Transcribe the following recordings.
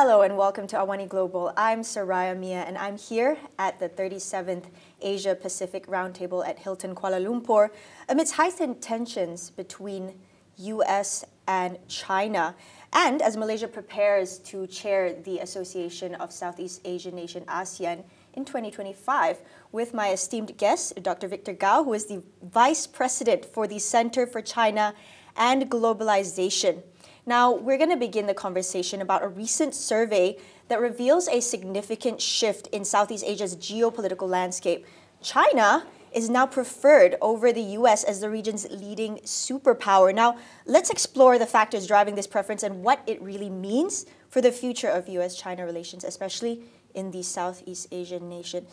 Hello and welcome to AWANI Global. I'm Soraya Mia and I'm here at the 37th Asia Pacific Roundtable at Hilton Kuala Lumpur amidst heightened tensions between US and China. And as Malaysia prepares to chair the Association of Southeast Asian Nation ASEAN in 2025 with my esteemed guest, Dr. Victor Gao, who is the Vice President for the Center for China and Globalization. Now, we're going to begin the conversation about a recent survey that reveals a significant shift in Southeast Asia's geopolitical landscape. China is now preferred over the US as the region's leading superpower. Now, let's explore the factors driving this preference and what it really means for the future of US-China relations, especially in the Southeast Asian nation.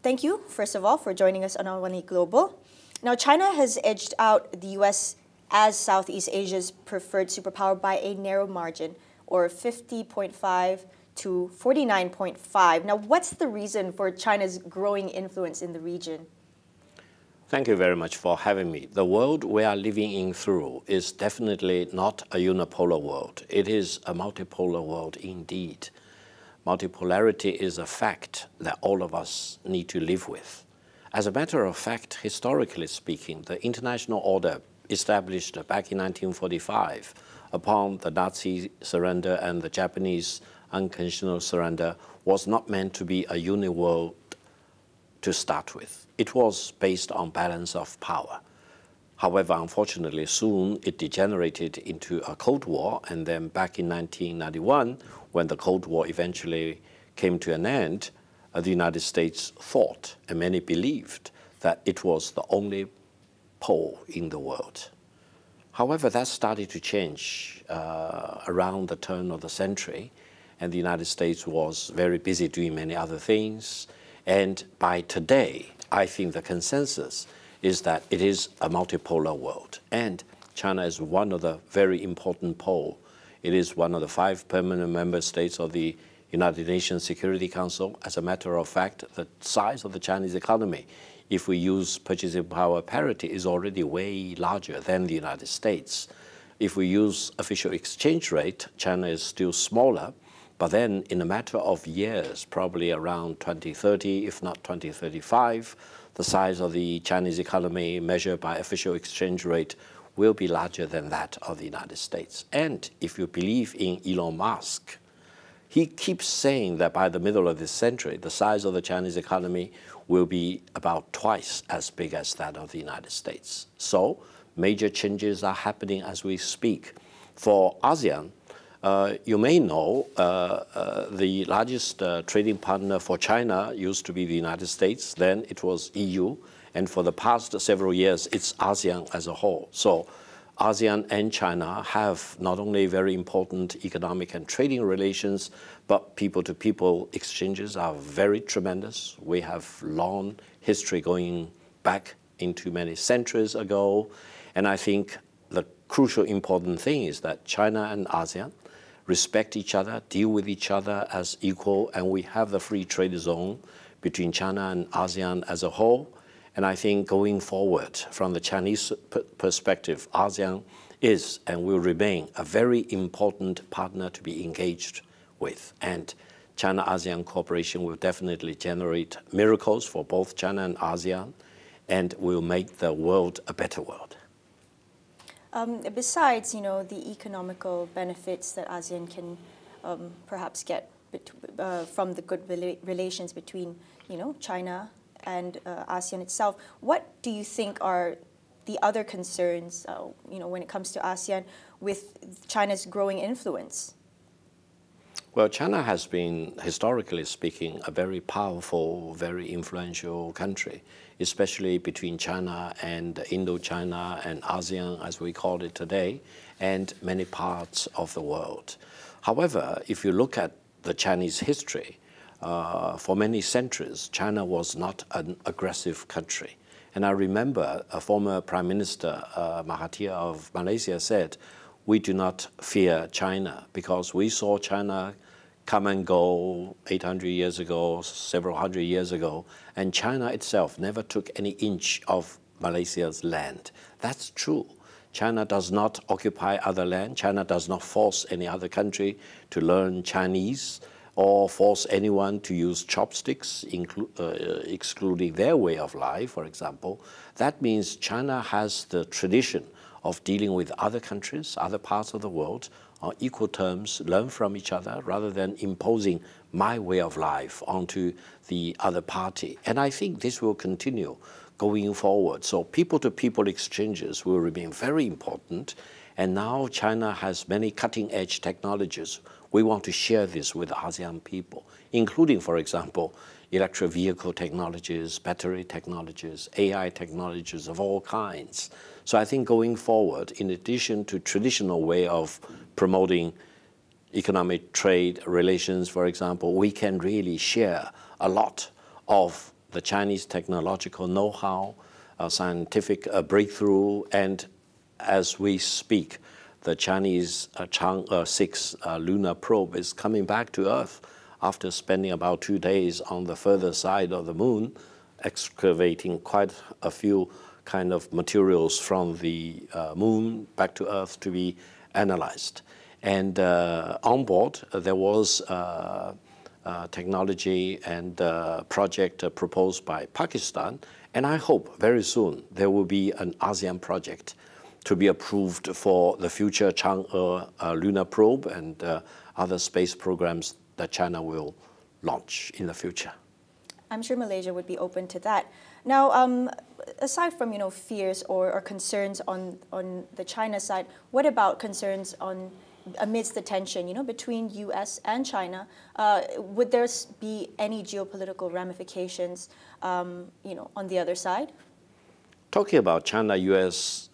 Thank you, first of all, for joining us on AWANI Global. Now, China has edged out the US as Southeast Asia's preferred superpower by a narrow margin, or 50.5 to 49.5. Now, what's the reason for China's growing influence in the region? Thank you very much for having me. The world we are living in through is definitely not a unipolar world. It is a multipolar world indeed. Multipolarity is a fact that all of us need to live with. As a matter of fact, historically speaking, the international order established back in 1945 upon the Nazi surrender and the Japanese unconditional surrender was not meant to be a uni-world to start with. It was based on balance of power. However, unfortunately, soon it degenerated into a Cold War, and then back in 1991, when the Cold War eventually came to an end, the United States thought, and many believed, that it was the only pole in the world. However, that started to change around the turn of the century, and the United States was very busy doing many other things. And by today, I think the consensus is that it is a multipolar world, and China is one of the very important pole. It is one of the 5 permanent member states of the United Nations Security Council. As a matter of fact, the size of the Chinese economy, if we use purchasing power parity, is already way larger than the United States. If we use official exchange rate, China is still smaller, but then in a matter of years, probably around 2030, if not 2035, the size of the Chinese economy measured by official exchange rate will be larger than that of the United States. And if you believe in Elon Musk, he keeps saying that by the middle of this century, the size of the Chinese economy will be about twice as big as that of the United States. So major changes are happening as we speak. For ASEAN, you may know the largest trading partner for China used to be the United States, then it was EU, and for the past several years, it's ASEAN as a whole. So ASEAN and China have not only very important economic and trading relations, but people-to-people exchanges are very tremendous. We have long history going back into many centuries ago. And I think the crucial important thing is that China and ASEAN respect each other, deal with each other as equal, and we have the free trade zone between China and ASEAN as a whole. And I think going forward, from the Chinese perspective, ASEAN is and will remain a very important partner to be engaged with. And China-ASEAN cooperation will definitely generate miracles for both China and ASEAN, and will make the world a better world. Besides, the economical benefits that ASEAN can perhaps get from the good relations between, China and ASEAN itself, what do you think are the other concerns, when it comes to ASEAN with China's growing influence? Well, China has been, historically speaking, a very powerful, very influential country, especially between China and Indochina and ASEAN, as we call it today, and many parts of the world. However, if you look at the Chinese history, for many centuries, China was not an aggressive country. And I remember a former Prime Minister, Mahathir of Malaysia, said, "We do not fear China because we saw China come and go 800 years ago, several hundred years ago, and China itself never took any inch of Malaysia's land." That's true. China does not occupy other land. China does not force any other country to learn Chinese or force anyone to use chopsticks, excluding their way of life, for example. That means China has the tradition of dealing with other countries, other parts of the world, on equal terms, learn from each other, rather than imposing my way of life onto the other party. And I think this will continue going forward. So people-to-people exchanges will remain very important. And now China has many cutting-edge technologies. We want to share this with ASEAN people, including, for example, electric vehicle technologies, battery technologies, AI technologies of all kinds. So I think going forward, in addition to traditional way of promoting economic trade relations, for example, we can really share a lot of the Chinese technological know-how, scientific breakthrough, and as we speak, the Chinese Chang'e 6 lunar probe is coming back to Earth after spending about 2 days on the further side of the moon, excavating quite a few kind of materials from the moon back to Earth to be analyzed. And on board, there was technology and project proposed by Pakistan. And I hope very soon there will be an ASEAN project to be approved for the future Chang'e lunar probe and other space programs that China will launch in the future. I'm sure Malaysia would be open to that. Now, aside from fears or concerns on the China side, what about concerns on amidst the tension between U.S. and China? Would there be any geopolitical ramifications on the other side? Talking about China-U.S.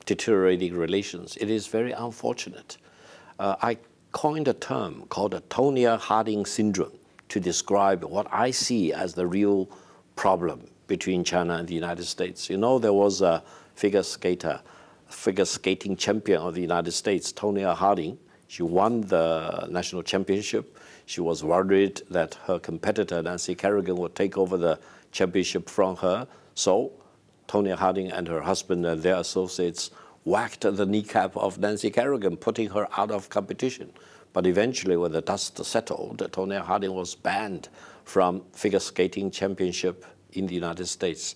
deteriorating relations, it is very unfortunate. I coined a term called the Tonia Harding syndrome to describe what I see as the real problem between China and the United States. There was a figure skating champion of the United States, Tonia Harding. She won the national championship. She was worried that her competitor, Nancy Kerrigan, would take over the championship from her. So Tonia Harding and her husband and their associates whacked the kneecap of Nancy Kerrigan, putting her out of competition. But eventually, when the dust settled, Tonia Harding was banned from figure skating championship in the United States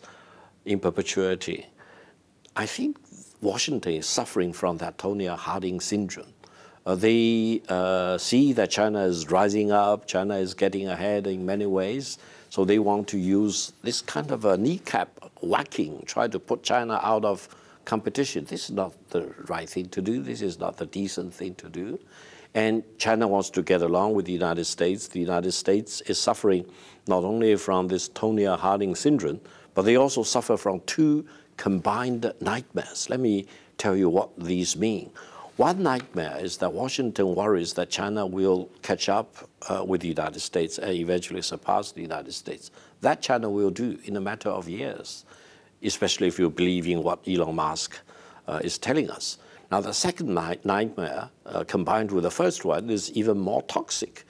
in perpetuity. I think Washington is suffering from that Tonia Harding syndrome. They see that China is rising up, China is getting ahead in many ways, so they want to use this kind of a kneecap whacking, try to put China out of competition. This is not the right thing to do. This is not the decent thing to do. And China wants to get along with the United States. The United States is suffering not only from this Tonia Harding syndrome, but they also suffer from two combined nightmares. Let me tell you what these mean. One nightmare is that Washington worries that China will catch up with the United States and eventually surpass the United States. That China will do in a matter of years, especially if you believe in what Elon Musk is telling us. Now, the second nightmare, combined with the first one, is even more toxic.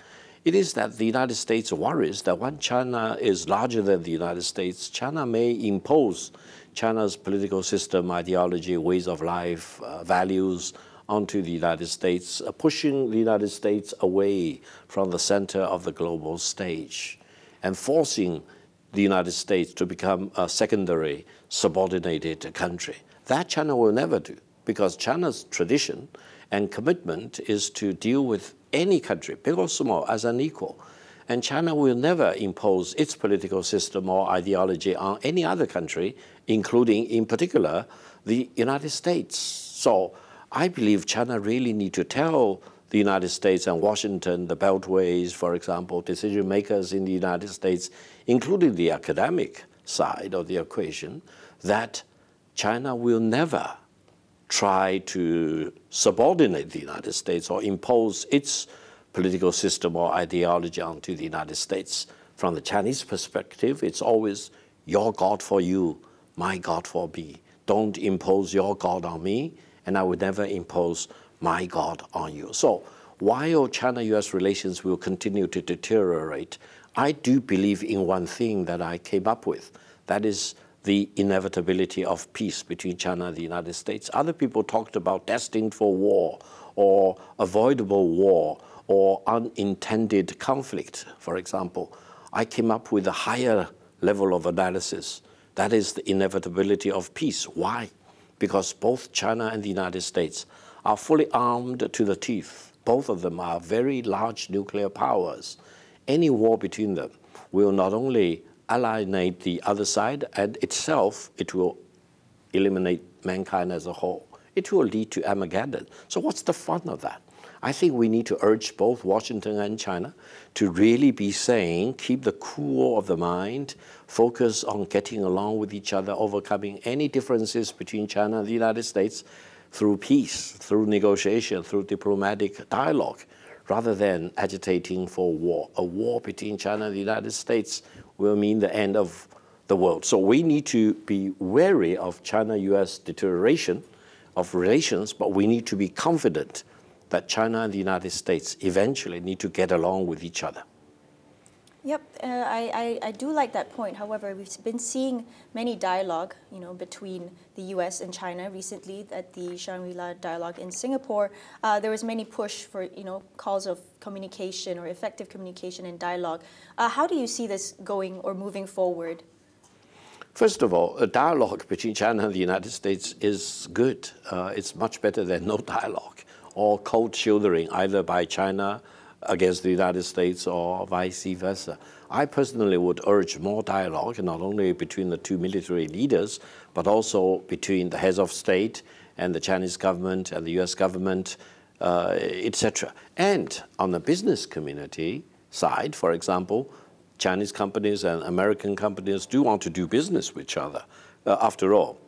It is that the United States worries that when China is larger than the United States, China may impose China's political system, ideology, ways of life, values onto the United States, pushing the United States away from the center of the global stage and forcing the United States to become a secondary, subordinated country. That China will never do, because China's tradition and commitment is to deal with any country, big or small, as an equal. And China will never impose its political system or ideology on any other country, including, in particular, the United States. So I believe China really need to tell the United States and Washington, the beltways, for example, decision makers in the United States, including the academic side of the equation, that China will never try to subordinate the United States or impose its political system or ideology onto the United States. From the Chinese perspective, it's always your God for you, my God for me. Don't impose your God on me, and I would never impose my God on you. So while China-US relations will continue to deteriorate, I do believe in one thing that I came up with. That is the inevitability of peace between China and the United States. Other people talked about destined for war or avoidable war or unintended conflict, for example. I came up with a higher level of analysis. That is the inevitability of peace. Why? Because both China and the United States are fully armed to the teeth. Both of them are very large nuclear powers. Any war between them will not only alienate the other side, and itself, it will eliminate mankind as a whole. It will lead to Armageddon. So what's the fun of that? I think we need to urge both Washington and China to really be saying, keep the cool of the mind, focus on getting along with each other, overcoming any differences between China and the United States through peace, through negotiation, through diplomatic dialogue, rather than agitating for war. A war between China and the United States will mean the end of the world. So we need to be wary of China-US deterioration of relations, but we need to be confident that China and the United States eventually need to get along with each other. Yep, I do like that point. However, we've been seeing many dialogue, between the U.S. and China recently at the Shangri-La dialogue in Singapore. There was many push for, calls of communication or effective communication and dialogue. How do you see this going or moving forward? First of all, a dialogue between China and the United States is good. It's much better than no dialogue or cold shouldering either by China against the United States or vice versa. I personally would urge more dialogue, not only between the two military leaders, but also between the heads of state and the Chinese government and the US government, etc. And on the business community side, for example, Chinese companies and American companies do want to do business with each other. After all,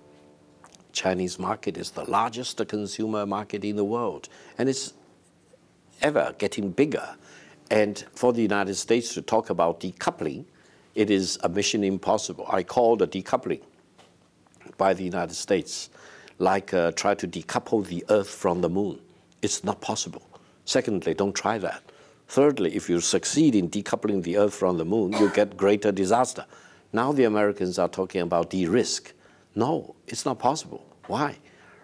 Chinese market is the largest consumer market in the world, and it's ever getting bigger. And for the United States to talk about decoupling, it is a mission impossible. I call the decoupling by the United States like try to decouple the Earth from the moon. It's not possible. Secondly, don't try that. Thirdly, if you succeed in decoupling the Earth from the moon, you get greater disaster. Now the Americans are talking about de-risk. No, it's not possible. Why?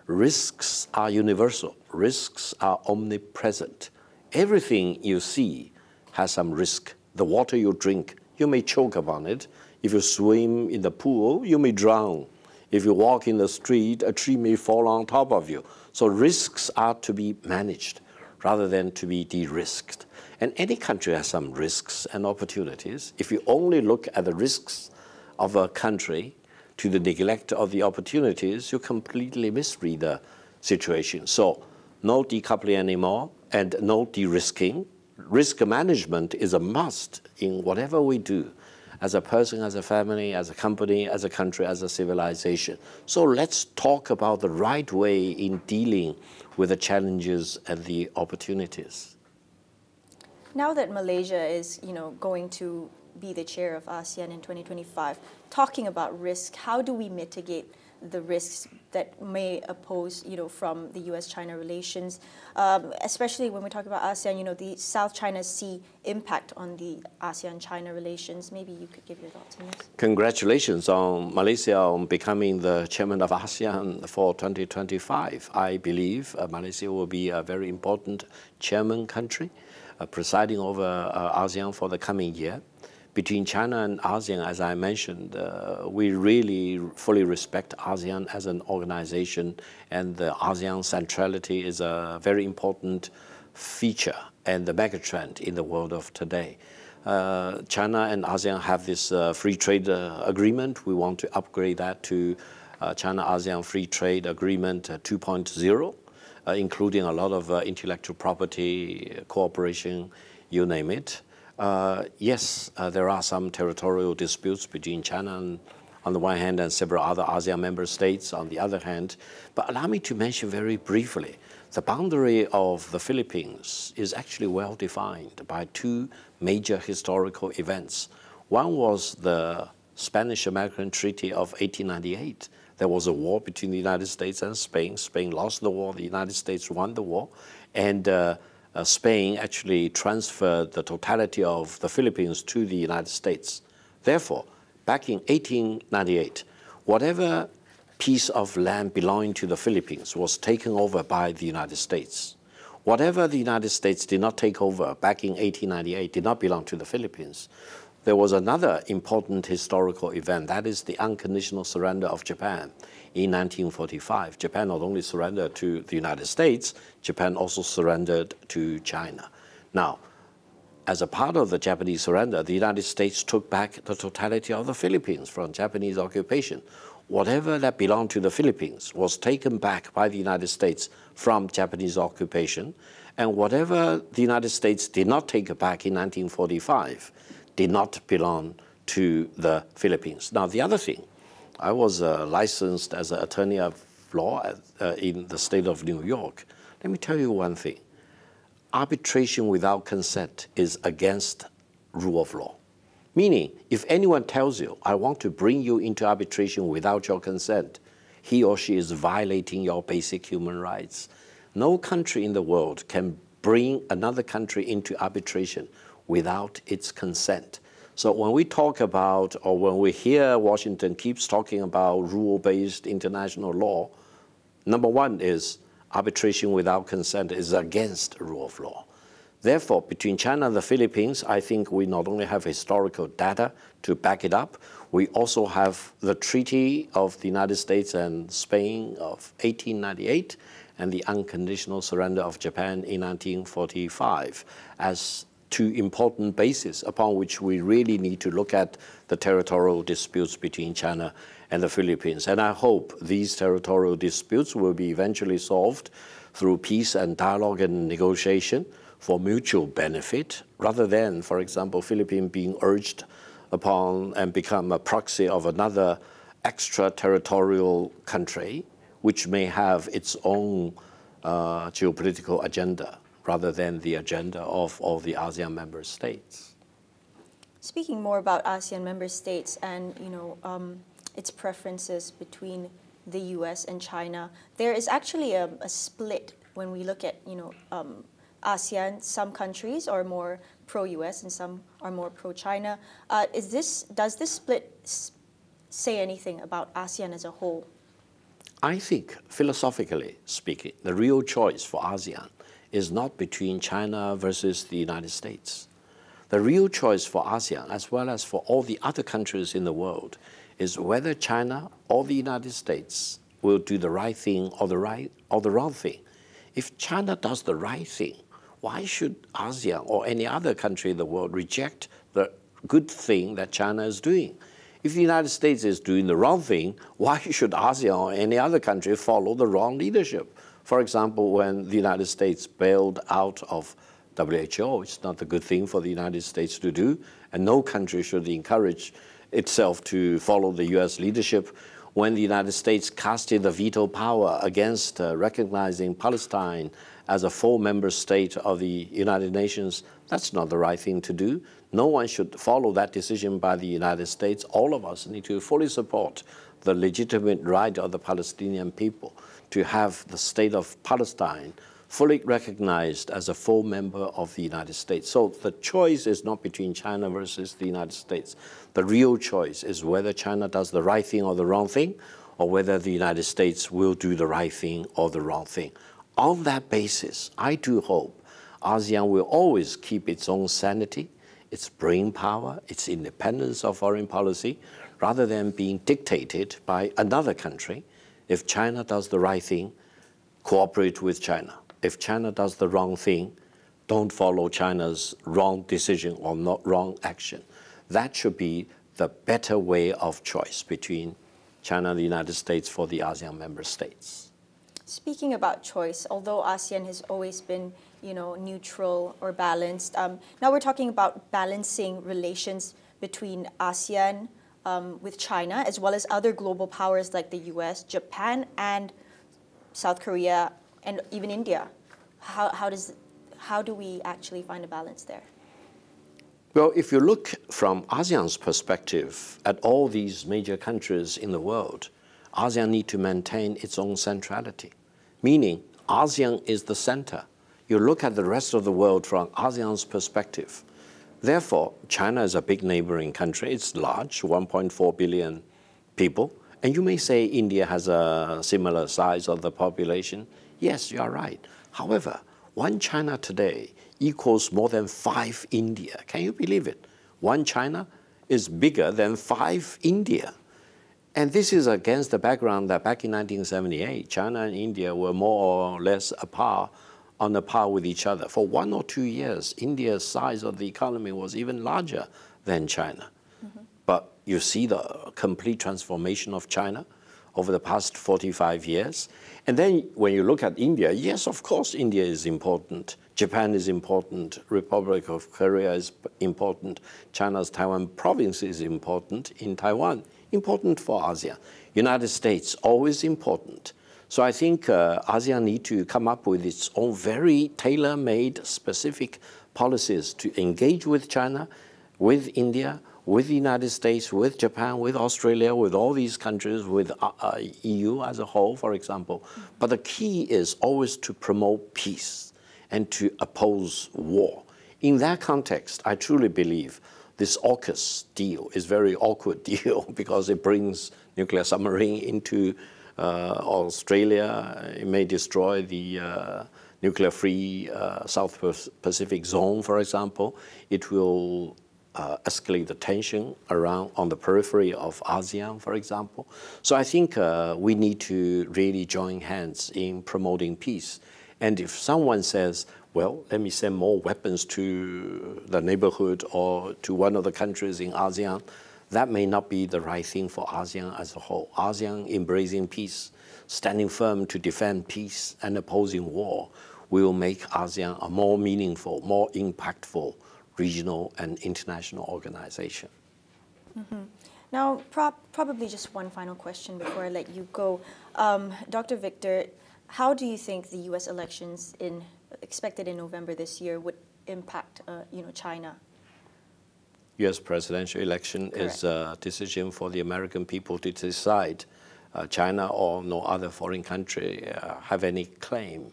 Risks are universal. Risks are omnipresent. Everything you see has some risk. The water you drink, you may choke upon it. If you swim in the pool, you may drown. If you walk in the street, a tree may fall on top of you. So risks are to be managed rather than to be de-risked. And any country has some risks and opportunities. If you only look at the risks of a country to the neglect of the opportunities, you completely misread the situation. So no decoupling anymore and no de-risking. Risk management is a must in whatever we do, as a person, as a family, as a company, as a country, as a civilization. So let's talk about the right way in dealing with the challenges and the opportunities. Now that Malaysia is, going to be the chair of ASEAN in 2025, talking about risk, how do we mitigate the risks that may oppose, from the U.S.-China relations, especially when we talk about ASEAN, the South China Sea impact on the ASEAN-China relations. Maybe you could give your thoughts on this. Congratulations on Malaysia on becoming the chairman of ASEAN for 2025. I believe Malaysia will be a very important chairman country, presiding over ASEAN for the coming year. Between China and ASEAN, as I mentioned, we really fully respect ASEAN as an organization, and the ASEAN centrality is a very important feature and the megatrend in the world of today. China and ASEAN have this free trade agreement. We want to upgrade that to China-ASEAN Free Trade Agreement 2.0, including a lot of intellectual property, cooperation, you name it. Yes, there are some territorial disputes between China on the one hand and several other ASEAN member states on the other hand. But allow me to mention very briefly, the boundary of the Philippines is actually well defined by two major historical events. One was the Spanish-American Treaty of 1898. There was a war between the United States and Spain. Spain lost the war, the United States won the war, and Spain actually transferred the totality of the Philippines to the United States. Therefore, back in 1898, whatever piece of land belonging to the Philippines was taken over by the United States. Whatever the United States did not take over back in 1898 did not belong to the Philippines. There was another important historical event, that is the unconditional surrender of Japan in 1945. Japan not only surrendered to the United States, Japan also surrendered to China. Now, as a part of the Japanese surrender, the United States took back the totality of the Philippines from Japanese occupation. Whatever that belonged to the Philippines was taken back by the United States from Japanese occupation, and whatever the United States did not take back in 1945 did not belong to the Philippines. Now, the other thing, I was licensed as an attorney of law in the state of New York. Let me tell you one thing. Arbitration without consent is against rule of law. Meaning, if anyone tells you, I want to bring you into arbitration without your consent, he or she is violating your basic human rights. No country in the world can bring another country into arbitration without its consent. So when we talk about, or when we hear Washington keeps talking about rule-based international law, number one is arbitration without consent is against rule of law. Therefore, between China and the Philippines, I think we not only have historical data to back it up, we also have the Treaty of the United States and Spain of 1898 and the unconditional surrender of Japan in 1945 as two important bases upon which we really need to look at the territorial disputes between China and the Philippines. And I hope these territorial disputes will be eventually solved through peace and dialogue and negotiation for mutual benefit, rather than, for example, Philippines being urged upon and become a proxy of another extraterritorial country, which may have its own geopolitical agenda, rather than the agenda of all the ASEAN member states. Speaking more about ASEAN member states and its preferences between the U.S. and China, there is actually a split when we look at ASEAN. Some countries are more pro-US and some are more pro-China. Does this split say anything about ASEAN as a whole? I think, philosophically speaking, the real choice for ASEAN is not between China versus the United States. The real choice for ASEAN, as well as for all the other countries in the world, is whether China or the United States will do the right thing or the wrong thing. If China does the right thing, why should ASEAN or any other country in the world reject the good thing that China is doing? If the United States is doing the wrong thing, why should ASEAN or any other country follow the wrong leadership? For example, when the United States bailed out of WHO, it's not a good thing for the United States to do, and no country should encourage itself to follow the US leadership. When the United States casted the veto power against recognizing Palestine as a full member state of the United Nations, that's not the right thing to do. No one should follow that decision by the United States. All of us need to fully support the legitimate right of the Palestinian people to have the state of Palestine fully recognized as a full member of the United States. So the choice is not between China versus the United States. The real choice is whether China does the right thing or the wrong thing, or whether the United States will do the right thing or the wrong thing. On that basis, I do hope ASEAN will always keep its own sanity, its brain power, its independence of foreign policy, rather than being dictated by another country. If China does the right thing, cooperate with China. If China does the wrong thing, don't follow China's wrong decision or not wrong action. That should be the better way of choice between China and the United States for the ASEAN member states. Speaking about choice, although ASEAN has always been, neutral or balanced, now we're talking about balancing relations between ASEAN with China, as well as other global powers like the US, Japan, and South Korea, and even India. How do we actually find a balance there? Well, if you look from ASEAN's perspective at all these major countries in the world, ASEAN needs to maintain its own centrality, meaning ASEAN is the center. You look at the rest of the world from ASEAN's perspective. Therefore, China is a big neighboring country. It's large, 1.4 billion people, And you may say India has a similar size of the population. Yes, you are right. However, one China today equals more than 5 India. Can you believe it? One China is bigger than 5 India. And this is against the background that back in 1978, China and India were more or less on a par with each other. For 1 or 2 years, India's size of the economy was even larger than China. But you see the complete transformation of China over the past 45 years. And then when you look at India, yes, of course, India is important. Japan is important. Republic of Korea is important. China's Taiwan province is important. In Taiwan, important for ASEAN. United States, always important. So I think ASEAN need to come up with its own very tailor-made specific policies to engage with China, with India, with the United States, with Japan, with Australia, with all these countries, with EU as a whole, for example. But the key is always to promote peace and to oppose war. In that context, I truly believe this AUKUS deal is a very awkward deal because it brings nuclear submarine into Australia. It may destroy the nuclear-free South Pacific zone, for example. It will escalate the tension around on the periphery of ASEAN, for example. So I think we need to really join hands in promoting peace. And if someone says, well, let me send more weapons to the neighborhood or to one of the countries in ASEAN, that may not be the right thing for ASEAN as a whole. ASEAN embracing peace, standing firm to defend peace and opposing war will make ASEAN a more meaningful, more impactful regional and international organization. Now, probably just one final question before I let you go. Dr. Victor, how do you think the U.S. elections expected in November this year would impact China? U.S. presidential election Correct. is a decision for the American people to decide. China or no other foreign country have any claim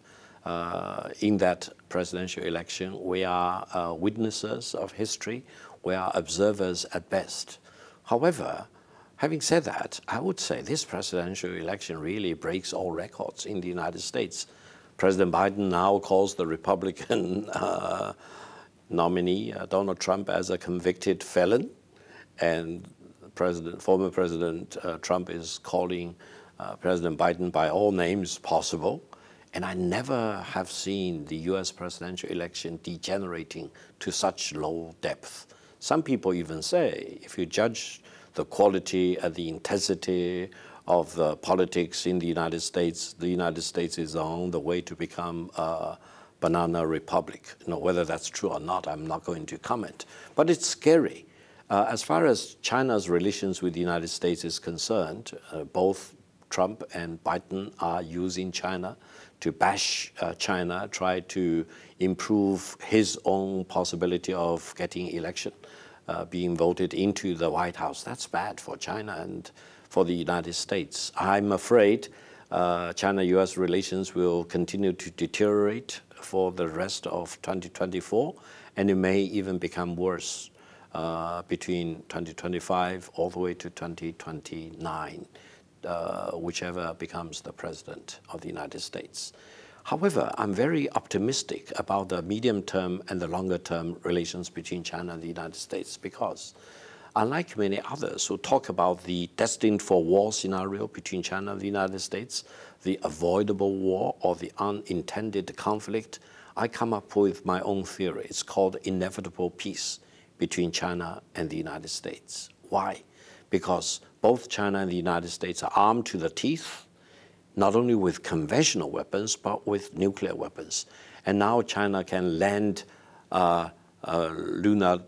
in that presidential election. We are witnesses of history. We are observers at best. However, having said that, I would say this presidential election really breaks all records in the United States. President Biden now calls the Republican nominee, Donald Trump, as a convicted felon. And former President Trump is calling President Biden by all names possible. And I never have seen the US presidential election degenerating to such low depth. Some people even say, if you judge the quality and the intensity of the politics in the United States is on the way to become a banana republic. Whether that's true or not, I'm not going to comment. But it's scary. As far as China's relations with the United States is concerned, both Trump and Biden are using China to bash China, try to improve his own possibility of getting election, being voted into the White House. That's bad for China and for the United States. I'm afraid China-US relations will continue to deteriorate for the rest of 2024, and it may even become worse between 2025 all the way to 2029. Whichever becomes the president of the United States. However, I'm very optimistic about the medium-term and the longer-term relations between China and the United States because, unlike many others who talk about the destined for war scenario between China and the United States, the avoidable war or the unintended conflict, I come up with my own theory. It's called inevitable peace between China and the United States. Why? Because both China and the United States are armed to the teeth, not only with conventional weapons, but with nuclear weapons. And now China can land a lunar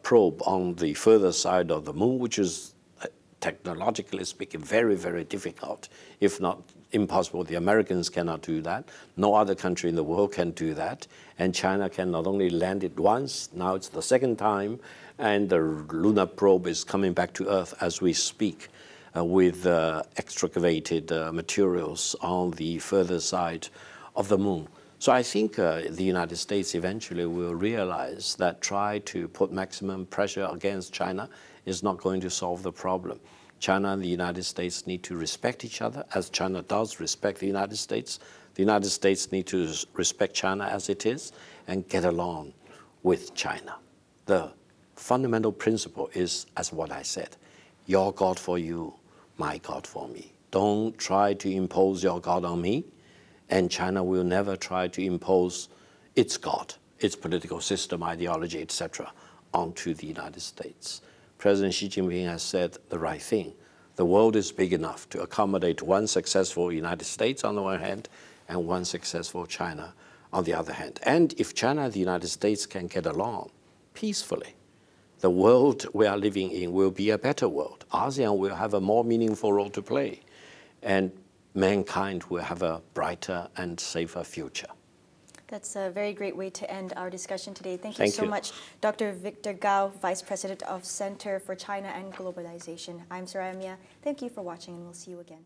probe on the further side of the moon, which is, technologically speaking, very, very difficult, if not impossible. The Americans cannot do that. No other country in the world can do that. And China can not only land it once, now it's the second time, and the lunar probe is coming back to Earth as we speak with excavated materials on the further side of the moon. So I think the United States eventually will realize that try to put maximum pressure against China is not going to solve the problem. China and the United States need to respect each other as China does respect the United States. The United States need to respect China as it is and get along with China. The fundamental principle is, as what I said, your God for you, my God for me. Don't try to impose your God on me, and China will never try to impose its God, its political system, ideology, etc., onto the United States. President Xi Jinping has said the right thing. The world is big enough to accommodate one successful United States on the one hand and one successful China on the other hand. And if China and the United States can get along peacefully, the world we are living in will be a better world. ASEAN will have a more meaningful role to play, and mankind will have a brighter and safer future. That's a very great way to end our discussion today. Thank you so much, Dr. Victor Gao, Vice President of Center for China and Globalization. I'm Soraya Mia. Thank you for watching, and we'll see you again.